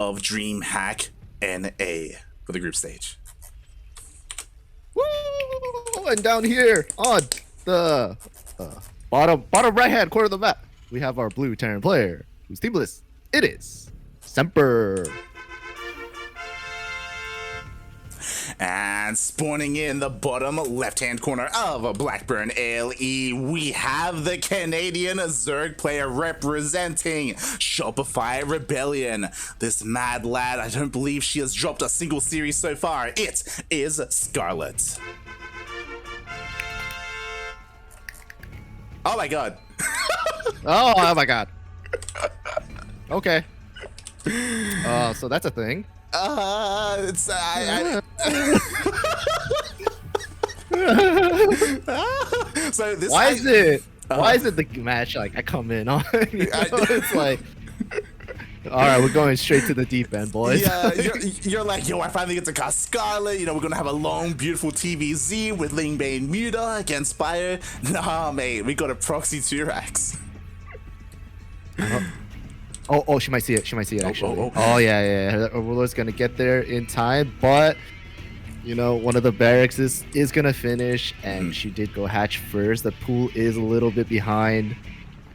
of DreamHack NA for the group stage. Woo! And down here on the bottom right hand corner of the map, we have our blue Terran player whose team list it is Semper. And spawning in the bottom left-hand corner of Blackburn LE, we have the Canadian Zerg player representing Shopify Rebellion. This mad lad, I don't believe she has dropped a single series so far. It is Scarlett. Oh my god. Oh my god. Okay. So that's a thing. It's so this why is it the match like I come in on? It's like, all right, we're going straight to the deep end, boys. Yeah, you're like, yo, I finally get to cast Scarlett. You know, we're gonna have a long, beautiful TVZ with Ling Bane Muta against Spire. Nah, mate, we got a proxy 2-Rax. Oh, she might see it. She might see it, actually. Oh, yeah. Her Overlord's going to get there in time, but, you know, one of the barracks is going to finish, and she did go hatch first. The pool is a little bit behind,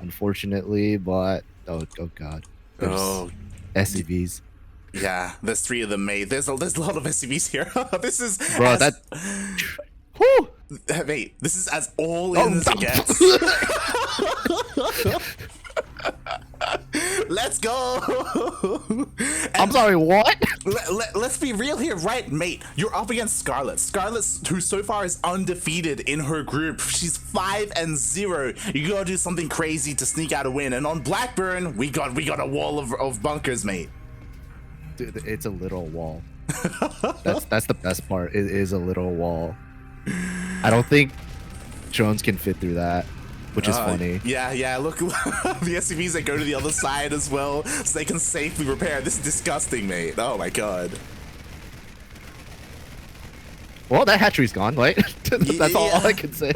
unfortunately, but, oh God. There's SCVs. Yeah, there's 3 of them, mate. There's a lot of SCVs here. This is... Bro, that... Whew! Mate, this is as all in as it gets. Let's go. I'm sorry, what? Let's be real here, right, mate? You're up against Scarlett. Scarlett, who so far is undefeated in her group. She's 5-0. You gotta do something crazy to sneak out a win. And on Blackburn, we got a wall of bunkers, mate. Dude, it's a little wall. That's the best part. It is a little wall. I don't think drones can fit through that. Which is funny. Yeah, look, the SCVs that go to the other side as well, so they can safely repair. This is disgusting, mate. Oh my god. Well, that hatchery's gone, right? That's all I can say.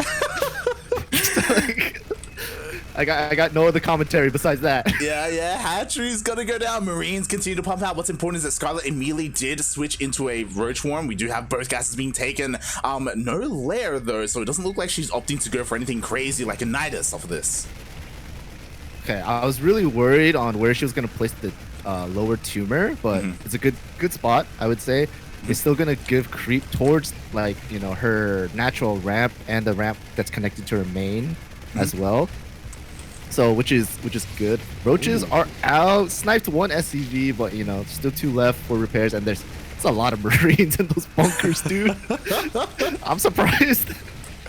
I got no other commentary besides that. Yeah, hatchery's gonna go down. Marines continue to pump out. What's important is that Scarlett immediately did switch into a roach worm. We do have both gases being taken. No lair though, so it doesn't look like she's opting to go for anything crazy like a Nidus off of this. Okay, I was really worried on where she was gonna place the lower tumor, but it's a good spot, I would say. It's still gonna give creep towards, like, you know, her natural ramp and the ramp that's connected to her main as well. So which is good. Roaches are out. Sniped 1 SCV, but you know, still 2 left for repairs, and there's a lot of Marines in those bunkers, dude. I'm surprised.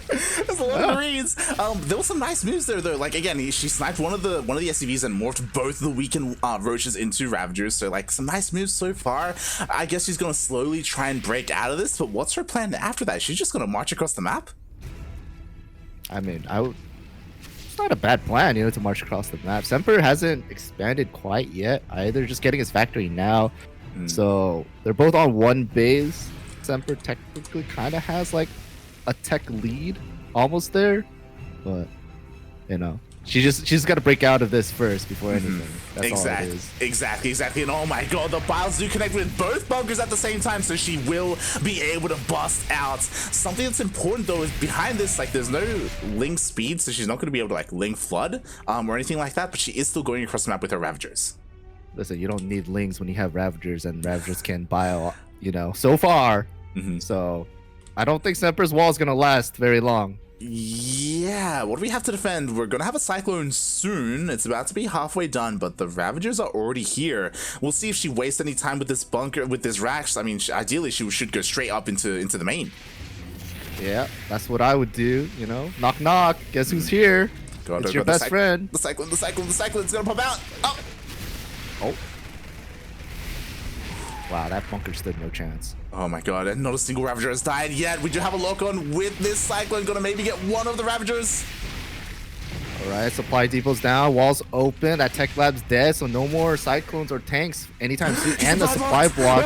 There's a lot of Marines. There was some nice moves there though. Like again, she sniped one of the SCVs and morphed both the weakened roaches into Ravagers. So like some nice moves so far. I guess she's gonna slowly try and break out of this. But what's her plan after that? She's just gonna march across the map? I mean, it's not a bad plan, you know, to march across the map. Semper hasn't expanded quite yet either, just getting his factory now. So they're both on one base. Semper technically kind of has like a tech lead almost there, but you know, she's got to break out of this first before anything. That's all it is. Exactly. And oh my god, the biles do connect with both bunkers at the same time, so she will be able to bust out. Something that's important though is behind this, like there's no Ling speed, so she's not going to be able to like Ling flood or anything like that, but she is still going across the map with her Ravagers. Listen, you don't need Lings when you have Ravagers, and Ravagers can bile, you know, so far. So I don't think Semper's wall is going to last very long. Yeah, what do we have to defend? We're gonna have a Cyclone soon. It's about to be halfway done, but the Ravagers are already here. We'll see if she wastes any time with this bunker, with this Rax. I mean, ideally she should go straight up into the main. Yeah, that's what I would do, you know. Knock knock, guess who's here? It's your best friend. The Cyclone's gonna pop out. Oh. Wow, that bunker stood no chance. Oh my god, and not a single Ravager has died yet. We do have a lock-on with this Cyclone. Gonna maybe get one of the Ravagers. Alright, supply depot's down, walls open, that tech lab's dead, so no more Cyclones or tanks anytime soon, and the supply block.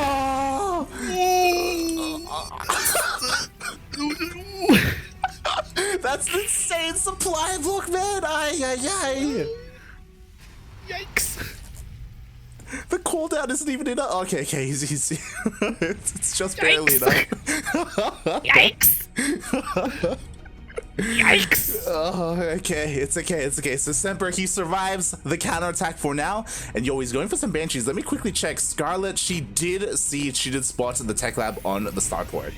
That's an insane supply block, man. Ay. Yikes. The cooldown isn't even enough. Okay, he's it's just barely enough. Yikes! Yikes! Oh, okay, it's okay. So Semper, he survives the counterattack for now, and yo, he's going for some Banshees. Let me quickly check. Scarlett, she did spot the tech lab on the starport.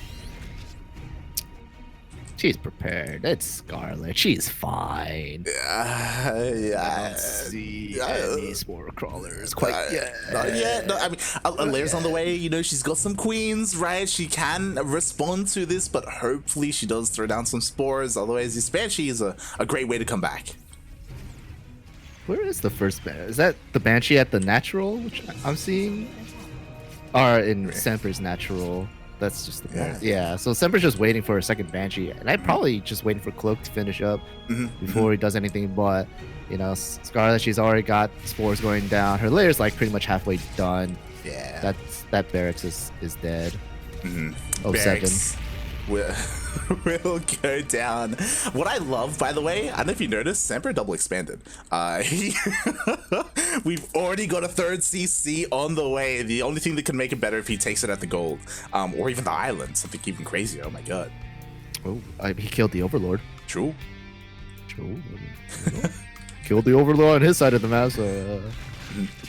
She's prepared. It's Scarlett. She's fine. I don't see any spore crawlers quite yet. Not yet. No, I mean, Alaire's on the way. You know, she's got some queens, right? She can respond to this, but hopefully she does throw down some spores. Otherwise, this Banshee is a great way to come back. Where is the first Banshee? Is that the Banshee at the natural, which I'm seeing? Or in Semper's natural? That's just the yeah. So Semper's just waiting for a second Banshee, and I'm probably just waiting for Cloak to finish up before he does anything. But you know, Scarlett, she's already got spores going down. Her layer's like pretty much halfway done. Yeah, that barracks is dead. Oh, barracks will go down. What I love, by the way, I don't know if you noticed, Semper double expanded. We've already got a third CC on the way. The only thing that can make it better if he takes it at the gold, or even the island, something even crazier. Oh my god. Oh, he killed the Overlord. True. Killed the Overlord on his side of the map, so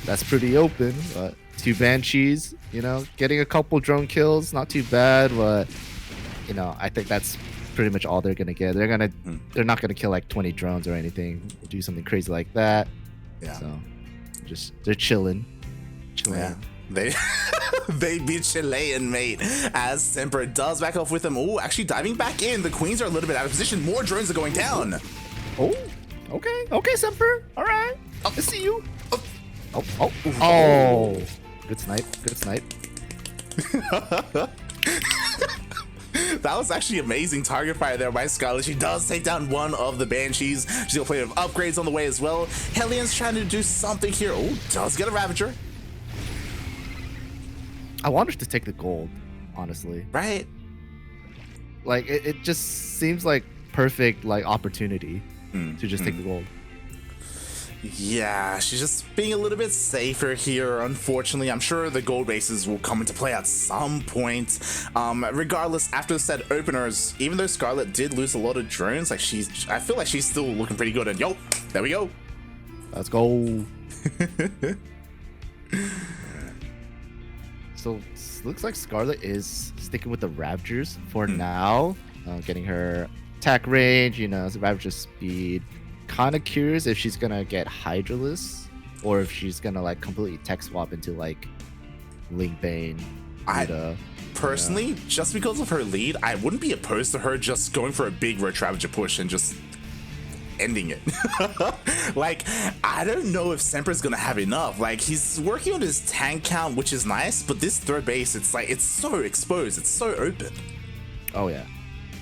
that's pretty open. But 2 Banshees, you know, getting a couple drone kills, not too bad, but you know, I think that's pretty much all they're gonna get. They're not gonna kill like 20 drones or anything, do something crazy like that. Yeah. So they're chilling. Yeah. They be Chilean, mate. As Semper does back off with them. Oh, actually diving back in. The queens are a little bit out of position. More drones are going down. Oh, okay, Semper. All right, I see you. Oh, good snipe. That was actually amazing target fire there by Scarlett. She does take down one of the Banshees. She's got plenty of upgrades on the way as well. Hellions trying to do something here. Oh, does get a Ravager. I want her to take the gold, honestly. Right. Like, it just seems like perfect, like, opportunity to just take the gold. Yeah, she's just being a little bit safer here, unfortunately. I'm sure the gold bases will come into play at some point. Regardless, after the set openers, even though Scarlett did lose a lot of drones, like I feel like she's still looking pretty good. And yo, there we go. Let's go. So looks like Scarlett is sticking with the Ravagers for now, getting her attack range, you know, Ravager speed. Kind of curious if she's gonna get Hydralisk or if she's gonna like completely tech swap into like Link Bane. Personally, just because of her lead, I wouldn't be opposed to her just going for a big Roach Ravager push and just ending it. Like, I don't know if Semper's gonna have enough. Like, he's working on his tank count, which is nice, but this third base, it's like, it's so exposed, it's so open. Oh yeah,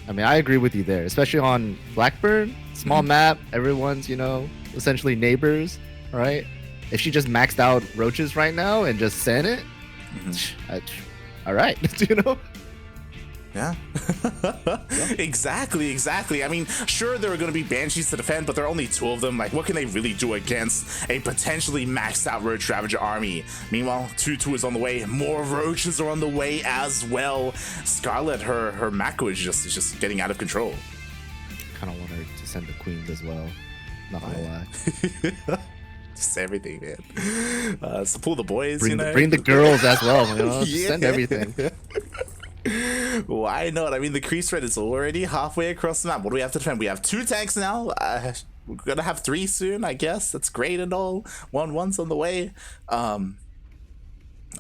I mean, I agree with you there, especially on Blackburn. Small map, everyone's, you know, essentially neighbors, right? If she just maxed out roaches right now and just sent it, all right, you know? Yeah. Exactly. I mean, sure, there are going to be Banshees to defend, but there are only 2 of them. Like, what can they really do against a potentially maxed out Roach Ravager army? Meanwhile, 2-2 is on the way. More Roaches are on the way as well. Scarlett, her macro is just getting out of control. Kind of want her to send the queens as well. Not gonna lie. Just everything, man. So pull the boys, bring, you know? Bring the girls as well, you know? Send everything. Why not? I mean, the crease rate is already halfway across the map. What do we have to defend? We have 2 tanks now. We're gonna have 3 soon, I guess. That's great and all. 1-1's on the way. I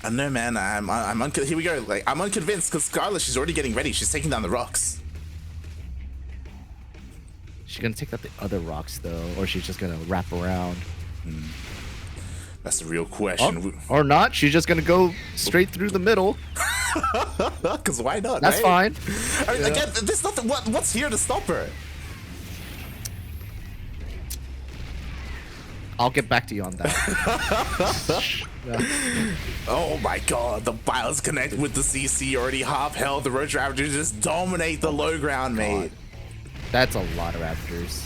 don't know, man. Here we go. Like, I'm unconvinced because Scarlett, she's already getting ready. She's taking down the rocks. She's gonna take out the other rocks though, or she's just gonna wrap around. That's the real question. Or not. She's just gonna go straight through the middle. Because why not? That's right? fine. I mean, again, there's nothing. What's here to stop her? I'll get back to you on that. Oh my god, the Biles connect with the CC already half health. The Roach Ravagers just dominate the low ground, mate. That's a lot of Ravagers.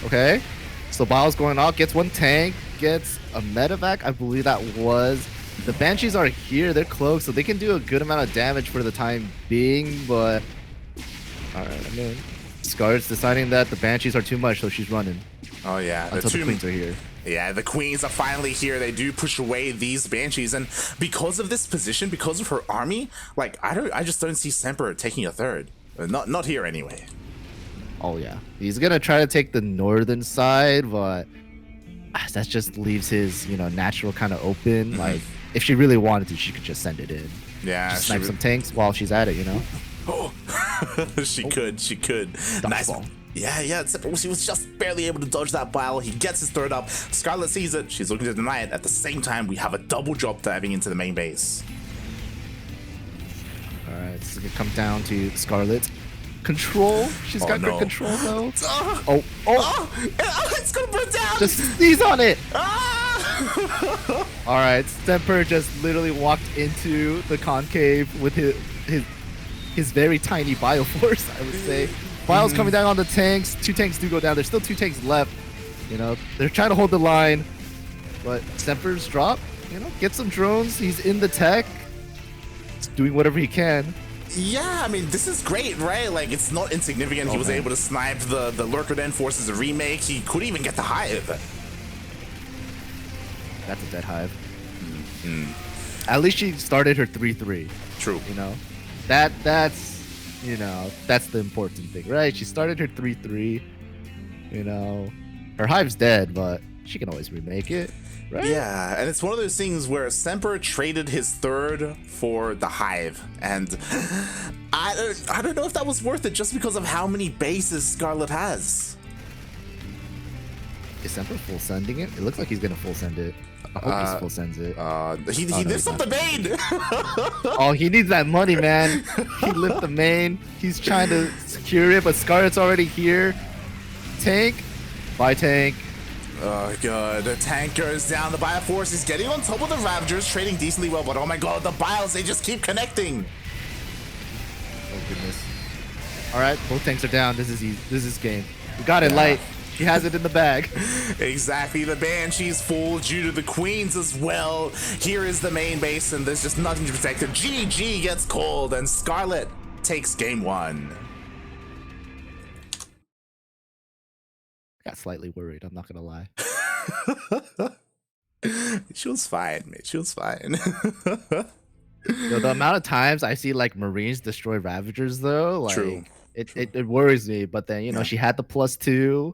Okay, so Biles going out, gets 1 tank. gets a medevac. I believe that was. The Banshees are here. They're cloaked, so they can do a good amount of damage for the time being. But all right, I mean, Scarlett's deciding that the Banshees are too much, so she's running. Oh yeah, until the Queens are here. Yeah, the Queens are finally here. They do push away these Banshees, and because of this position, because of her army, like I just don't see Semper taking a third. Not here anyway. Oh yeah, he's gonna try to take the northern side, but that just leaves his natural kind of open. Like if she really wanted to, she could just send it in. Yeah, just snipe some tanks while she's at it. Oh, she could. Nice ball. Yeah. She was just barely able to dodge that bile. He gets his third up. Scarlett sees it. She's looking to deny it. At the same time, we have a double drop diving into the main base. All right, this is gonna come down to Scarlett. Control. She's got good control though. It's gonna burn down. Just sneeze on it. All right, Semper just literally walked into the concave with his very tiny bioforce, I would say. Bile's coming down on the tanks. 2 tanks do go down. There's still 2 tanks left. They're trying to hold the line, but Semper's drop. Get some drones. He's in the tech. He's doing whatever he can. Yeah, I mean, this is great, right? Like, it's not insignificant. He was able to snipe the Lurker Den, forces a remake. He could even get the Hive. That's a dead Hive. At least she started her 3-3. True. That's the important thing, right? She started her 3-3. Her Hive's dead, but she can always remake it, right? Yeah, and it's one of those things where Semper traded his third for the Hive, and I don't know if that was worth it just because of how many bases Scarlett has. Is Semper full sending it? It looks like he's gonna full send it. I hope he full sends it. He lifts up the main. Oh, he needs that money, man. He lifted the main. He's trying to secure it, but Scarlett's already here. Tank. Bye, tank. Oh god, the tank goes down. The Bioforce is getting on top of the Ravagers, trading decently well, but oh my god, the Biles, they just keep connecting. Oh goodness. Alright, both tanks are down. This is game. We got it, Light. She has it in the bag. Exactly. The Banshee's full due to the Queens as well. Here is the main base, and there's just nothing to protect it. GG gets called, and Scarlett takes game 1. Got slightly worried, I'm not gonna lie. She was fine, mate. She was fine. The amount of times I see like Marines destroy Ravagers though, like True. It worries me. But then she had the +2,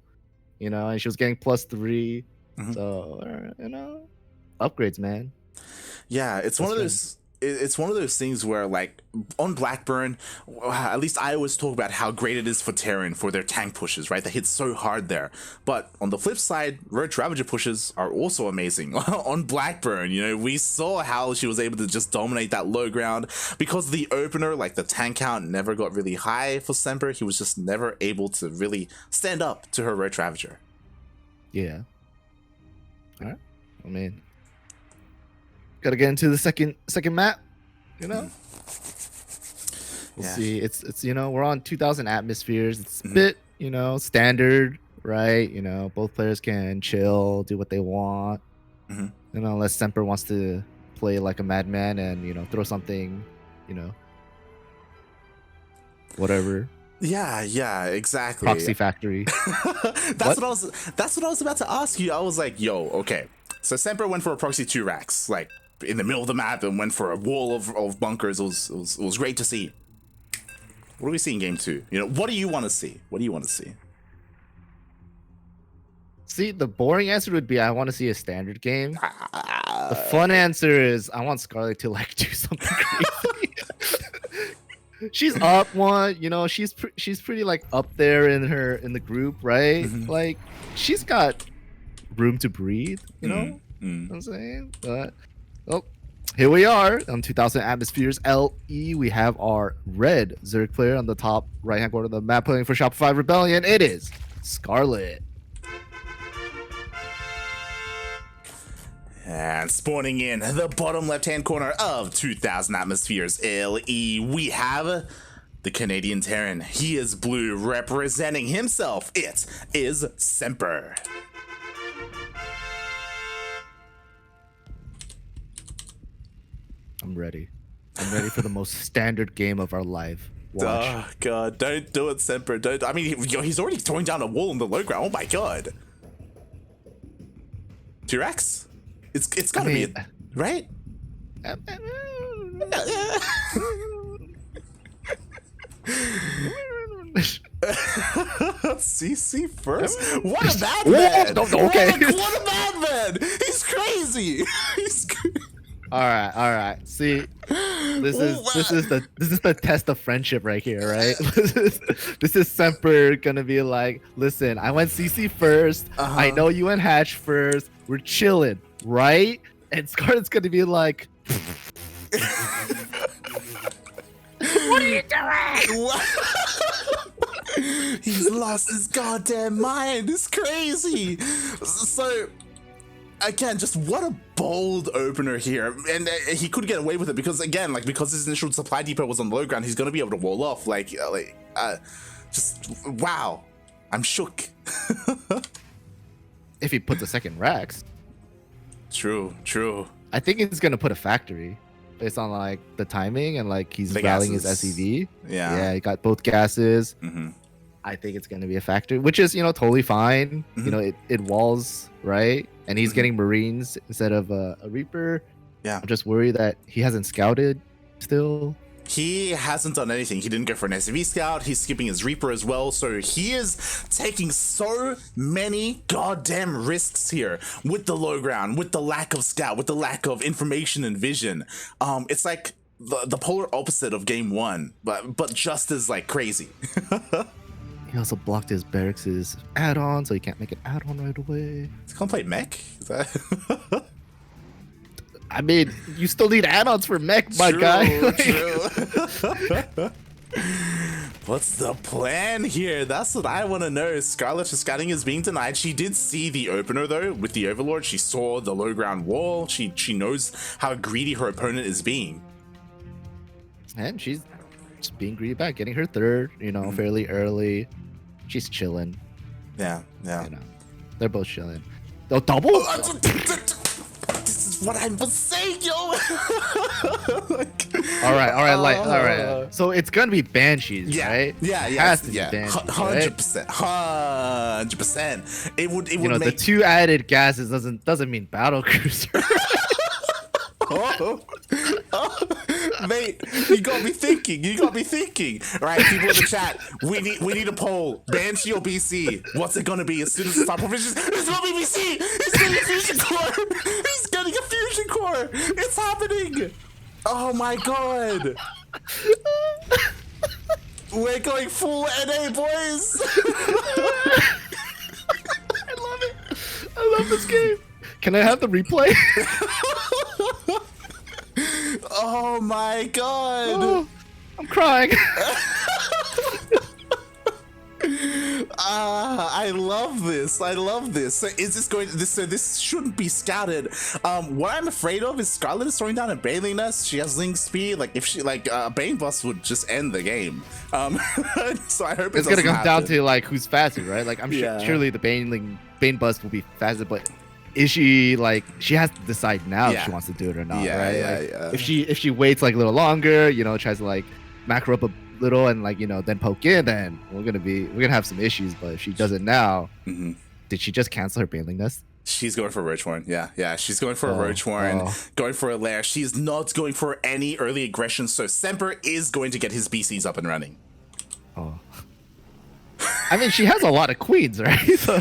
and she was getting +3. So upgrades, man. Yeah, it's one of those. It's one of those things where, like, on Blackburn, at least I always talk about how great it is for Terran for their tank pushes, right? They hit so hard there. But on the flip side, Roach Ravager pushes are also amazing. On Blackburn, we saw how she was able to just dominate that low ground because the opener, like the tank count, never got really high for Semper. He was just never able to really stand up to her Roach Ravager. Yeah. All right. I mean, gotta get into the second map, We'll see. It's we're on 2,000 atmospheres. It's a bit, standard, right? Both players can chill, do what they want. Unless Semper wants to play like a madman and throw something, whatever. Yeah, exactly. Proxy factory. That's what I was about to ask you. I was like, yo, okay. So Semper went for a proxy 2 racks, like in the middle of the map, and went for a wall of bunkers. It was great to see. What do we see in game 2? What do you want to see? What do you want to see? See, the boring answer would be I want to see a standard game. The fun answer is I want Scarlett to like do something crazy. She's up one, she's pretty like up there in the group, right? Like she's got room to breathe, you know what I'm saying? But here we are on 2,000 atmospheres LE. We have our red Zerg player on the top right hand corner of the map playing for Shopify Rebellion. It is Scarlett. And spawning in the bottom left-hand corner of 2,000 atmospheres LE, we have the Canadian Terran. He is blue, representing himself. It is Semper. I'm ready. I'm ready for the most standard game of our life. Watch. Oh god, don't do it, Semper. Don't. I mean, he's already throwing down a wall in the low ground. Oh my god. T-Rex? It's gotta be it, right? CC first? What a madman! Okay. What a madman! He's crazy. He's. All right. See, this is the test of friendship right here, right? this is Semper gonna be like, listen, I went CC first. I know you went Hatch first. We're chilling, right? And Scarlett's gonna be like, What are you doing? He's lost his goddamn mind. It's crazy. So, again, just what a bold opener here. And he could get away with it because, again, like, because his initial supply depot was on the low ground, he's going to be able to wall off. Just, wow. I'm shook. if he puts a second Rex, True. I think he's going to put a factory based on, like, the timing and, like, he's rallying his SEV. Yeah, he got both gases. Mm-hmm. I think it's going to be a factory, which is, totally fine. Mm-hmm. It walls, right? And he's getting Marines instead of a Reaper. Yeah. I'm just worried that he hasn't scouted still. He hasn't done anything. He didn't go for an SCV scout. He's skipping his Reaper as well. So he is taking so many goddamn risks here with the low ground, with the lack of scout, with the lack of information and vision. It's like the polar opposite of game one, but just as like crazy. He also blocked his barracks' add-on, so he can't make an add-on right away. He's gonna play mech? Is that... I mean, you still need add-ons for mech, my guy. True. What's the plan here? That's what I want to know. Scarlett, for scouting is being denied. She did see the opener, though, with the Overlord. She saw the low ground wall. She knows how greedy her opponent is being. And she's just being greedy back, getting her third, fairly early. She's chilling. Yeah. They're both chilling. Oh, double? This is what I was saying, yo. All right. So it's gonna be Banshees, right? Yeah. It has to be Banshees, 100%. 100%. It would make the two added gases doesn't mean battle cruiser. Mate, you got me thinking. All right, people in the chat, we need a poll. Banshee or BC? What's it gonna be as soon as the top provisions? It's gonna be BC. He's getting a fusion core. He's getting a fusion core. It's happening. Oh my god. We're going full NA, boys. I love it. I love this game. Can I have the replay? Oh my god. Oh, I'm crying. I love this. So is this going to so this shouldn't be scouted. What I'm afraid of is Scarlett is throwing down a Baneling Nest. She has Link speed. Like if she Bane Bust would just end the game. So I hope it's gonna come down to like who's faster, right? Like I'm surely the Bane Bust will be faster, but is she like she has to decide now if she wants to do it or not, right? If she waits like a little longer, tries to like macro up a little and like then poke in, then we're gonna have some issues. But if she does it now, did she just cancel her Baneling Nest? She's going for a Roach Warren. Yeah. She's going for a Roach Warren, going for a Lair. She's not going for any early aggression. So Semper is going to get his BCs up and running. Oh. I mean, she has a lot of queens, right? So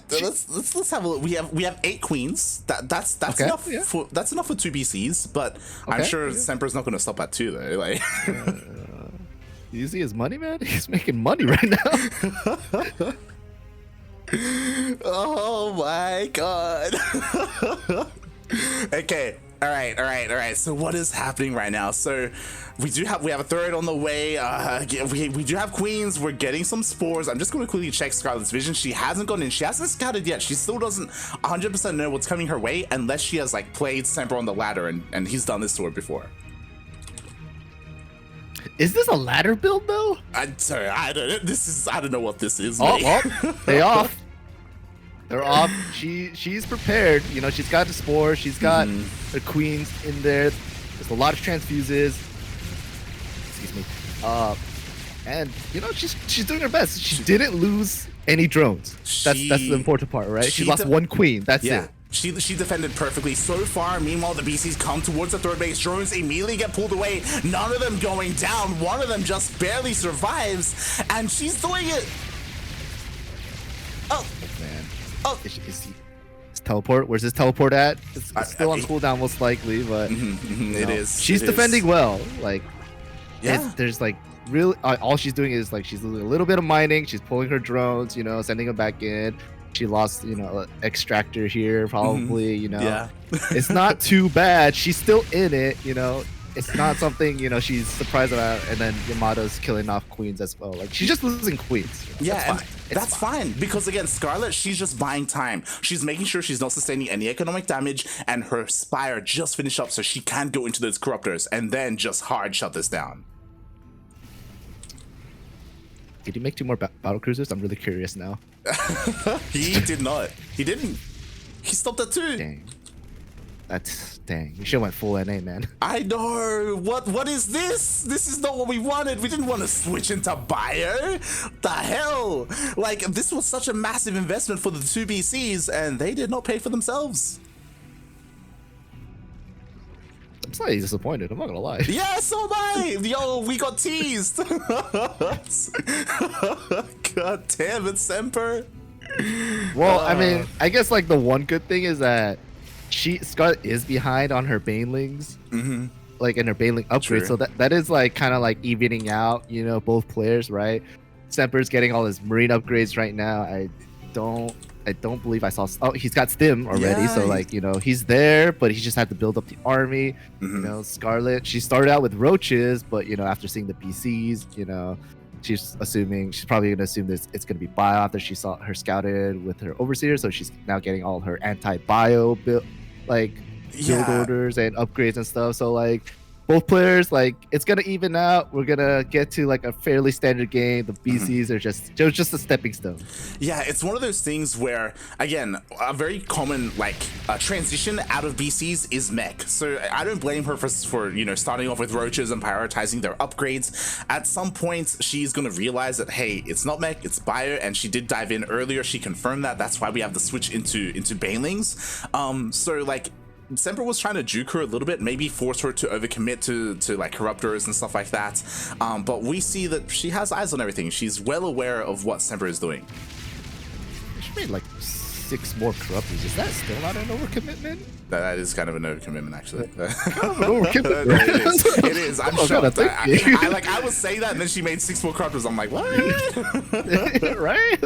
let's have a look. We have 8 queens. That's okay, enough. Yeah. That's enough for 2 BCs. But I'm sure Semper's not going to stop at 2 though. Like, you see his money, man? He's making money right now. Oh my god. Okay. All right. So what is happening right now? So we have a third on the way. We do have queens. We're getting some spores. I'm just going to quickly check Scarlett's vision. She hasn't gone in. She hasn't scouted yet. She still doesn't 100% know what's coming her way unless she has like played Semper on the ladder and he's done this to her before. Is this a ladder build though? I'm sorry. I don't know what this is. They off. They're off. She's prepared. She's got the spore. She's got the queens in there. There's a lot of transfuses. Excuse me. And you know she's doing her best. She didn't lose any drones. That's the important part, right? She lost one queen. That's it. She defended perfectly so far. Meanwhile, the BCs come towards the third base. Drones immediately get pulled away. None of them going down. One of them just barely survives, and she's doing it. Oh man. Oh. Is his teleport? Where's his teleport at? It's still on cooldown most likely, but it is. She's defending well. Like, yeah. There's like really all she's doing is like she's doing a little bit of mining. She's pulling her drones, you know, sending them back in. She lost, you know, extractor here probably, you know. Yeah. It's not too bad. She's still in it, you know. It's not something, you know, she's surprised about. And then Yamato's killing off queens as well. Like, she's just losing queens. You know? Yeah, that's fine. Because again, Scarlett, she's just buying time. She's making sure she's not sustaining any economic damage, and her Spire just finished up so she can go into those corruptors and then just hard shut this down. Did he make 2 more battle cruisers? I'm really curious now. He did not. He didn't. He stopped at 2. Dang. Dang. You should have went full NA, man. I know. What is this? This is not what we wanted. We didn't want to switch into Bio. The hell? Like, this was such a massive investment for the 2 BCs, and they did not pay for themselves. I'm slightly disappointed. I'm not gonna lie. Yeah, so am I. Yo, we got teased. God damn it, Semper. Well, I mean, I guess like the one good thing is that Scarlett is behind on her banelings, like in her baneling upgrade. True. So that is like kind of like evening out, you know, both players, right? Semper's getting all his marine upgrades right now. I don't believe I saw. Oh, he's got stim already, Yeah, so like, you know, he's there, but he just had to build up the army. You know, Scarlett, she started out with roaches, but you know, after seeing the BCs, you know, she's probably gonna assume that it's gonna be bio after she saw her scouted with her overseer, so she's now getting all her anti-bio build orders and upgrades and stuff. So like, both players, like, it's gonna even out. We're gonna get to like a fairly standard game. The BCs are just a stepping stone. Yeah, it's one of those things where, again, a very common like transition out of BCs is mech. So I don't blame her for you know, starting off with roaches and prioritizing their upgrades. At some point, she's gonna realize that, hey, it's not mech, it's bio, and she did dive in earlier. She confirmed that. That's why we have the switch into banelings. So like, Semper was trying to juke her a little bit, maybe force her to overcommit to like corruptors and stuff like that. But we see that she has eyes on everything. She's well aware of what Semper is doing. She made like 6 more corruptors. Is that still not an overcommitment? That is kind of an overcommitment, actually. Overcommitment. It is. I'm shocked. I was saying that, and then she made 6 more corruptors. I'm like, what? Right?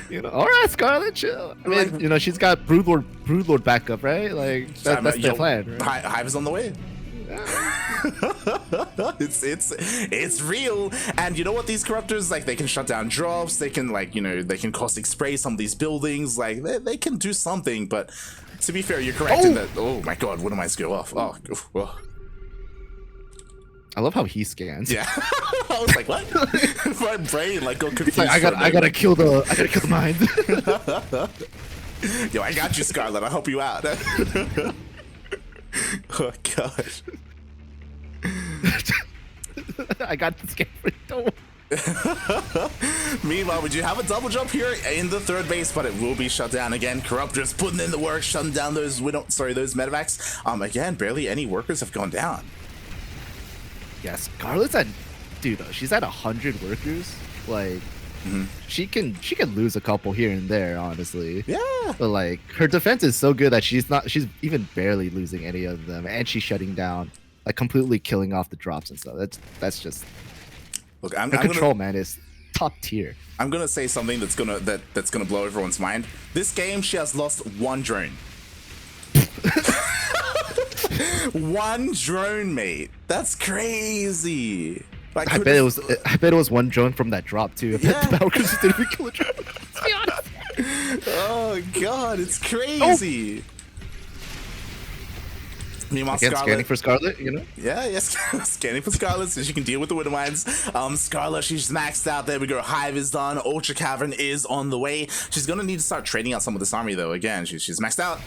You know, all right, Scarlett, chill. I mean, like, you know, she's got Broodlord backup, right? Like, that's the plan, right? Hive is on the way. It's real. And you know what, these corruptors, like, they can shut down drops, they can, like, you know, they can caustic spray some of these buildings, like they can do something. But to be fair, you're correct in that. Oh my god, what am I go off? Oh. I love how he scans. Yeah. I was like, what? My brain like got confused. Like, I gotta kill the mind. Yo, I got you, Scarlett. I'll help you out. Oh gosh. I got the scan for it. Meanwhile, we do have a double jump here in the third base, but it will be shut down again. Corruptors putting in the work, shutting down those those medevacs. Again, barely any workers have gone down. Yeah, Scarlett's at, dude, she's at 100 workers. Like, she can lose a couple here and there, honestly. Yeah. But like, her defense is so good that she's even barely losing any of them, and she's shutting down, like, completely killing off the drops and stuff. That's just. Look, her control, man, is top tier. I'm gonna say something that's gonna blow everyone's mind. This game, she has lost 1 drone. 1 drone, mate. That's crazy. Like, I bet it was 1 drone from that drop too. Yeah. The power cruiser didn't even kill a drone. Let's be honest. Oh god, it's crazy. Meanwhile, again, Scarlett, scanning for Scarlett, you know? Yes, scanning for Scarlett so she can deal with the Widow Mines. Scarlett, she's maxed out. There we go. Hive is done. Ultra Cavern is on the way. She's gonna need to start trading out some of this army though. Again, she's maxed out.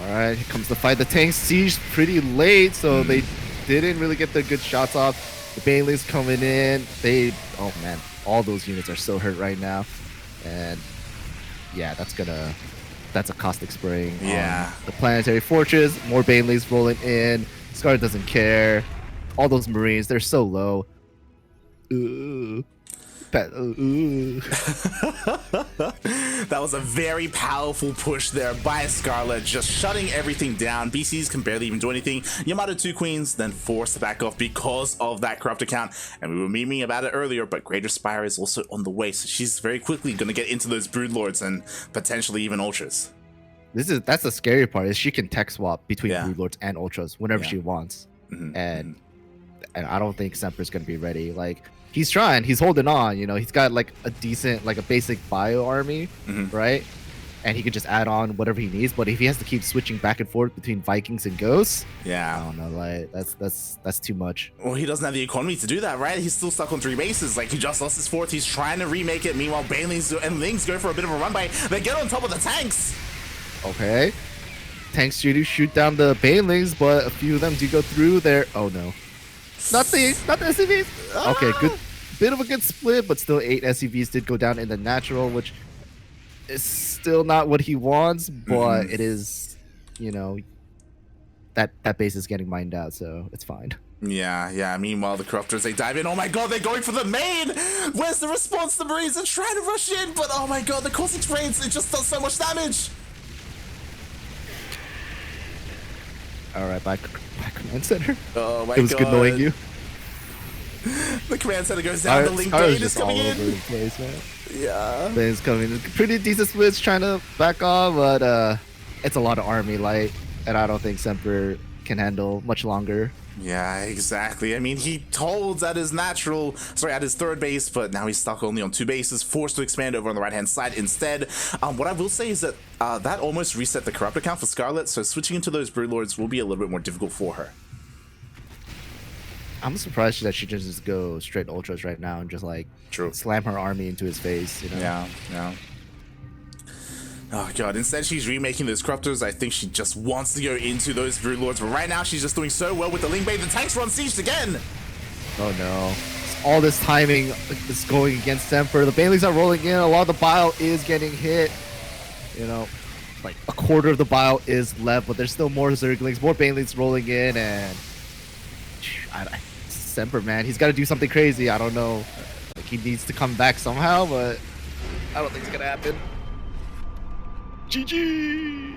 Alright, here comes the fight. The tank siege pretty late, so they didn't really get the good shots off. The Banelings coming in. Oh man, all those units are so hurt right now. And yeah, that's a caustic spraying. Yeah. The planetary fortress, more Banelings rolling in. Scarlett doesn't care. All those Marines, they're so low. Ooh. That was a very powerful push there by Scarlett, just shutting everything down. BCs can barely even do anything. Yamato 2 Queens then forced to back off because of that corrupt account, and we were memeing about it earlier, but Greater Spire is also on the way, so she's very quickly going to get into those Broodlords and potentially even Ultras. That's the scary part, is she can tech swap between Yeah. Broodlords and Ultras whenever she wants. Mhm. And I don't think Semper's gonna be ready. Like, he's trying, he's holding on, you know, he's got like a decent, like a basic bio army, right? And he could just add on whatever he needs. But if he has to keep switching back and forth between Vikings and Ghosts, I Yeah. don't know, like that's too much. Well, he doesn't have the economy to do that, right? He's still stuck on 3 bases. Like, he just lost his 4th. He's trying to remake it. Meanwhile, Banelings and Lings go for a bit of a run by. They get on top of the tanks. Okay. Tanks shoot down the Banelings, but a few of them do go through there. Oh no. Not the SCVs. Okay, good. Bit of a good split, but still 8 SCVs did go down in the natural, which is still not what he wants, but it is, you know, that base is getting mined out, so it's fine. Yeah. Meanwhile, the Corruptors, they dive in. Oh my god, they're going for the main! Where's the response? The Marines are trying to rush in, but oh my god, the caustic sprays, it just does so much damage! Alright, back command center. Oh my god. It was good knowing you. The command center goes down, the Link Scarlett's Blade is just coming all in. over the place, man. Yeah. Blade's coming in. Pretty decent splits, trying to back off, but it's a lot of army light, and I don't think Semper can handle much longer. Yeah, exactly. I mean, he holds at his at his 3rd base, but now he's stuck only on 2 bases, forced to expand over on the right-hand side instead. What I will say is that that almost reset the corrupt account for Scarlett, so switching into those Broodlords will be a little bit more difficult for her. I'm surprised that she just go straight Ultras right now and just like slam her army into his face, you know? Yeah. Oh god, instead she's remaking those Corruptors. I think she just wants to go into those Broodlords, but right now she's just doing so well with the Link Blade. The tanks are unsieged again! Oh no. All this timing is going against Semper. The Banelings are rolling in. A lot of the bile is getting hit. You know, like a quarter of the bile is left, but there's still more Zerglings, more Banelings rolling in, and Semper, man, he's got to do something crazy. I don't know. Like, he needs to come back somehow, but I don't think it's gonna happen. GG.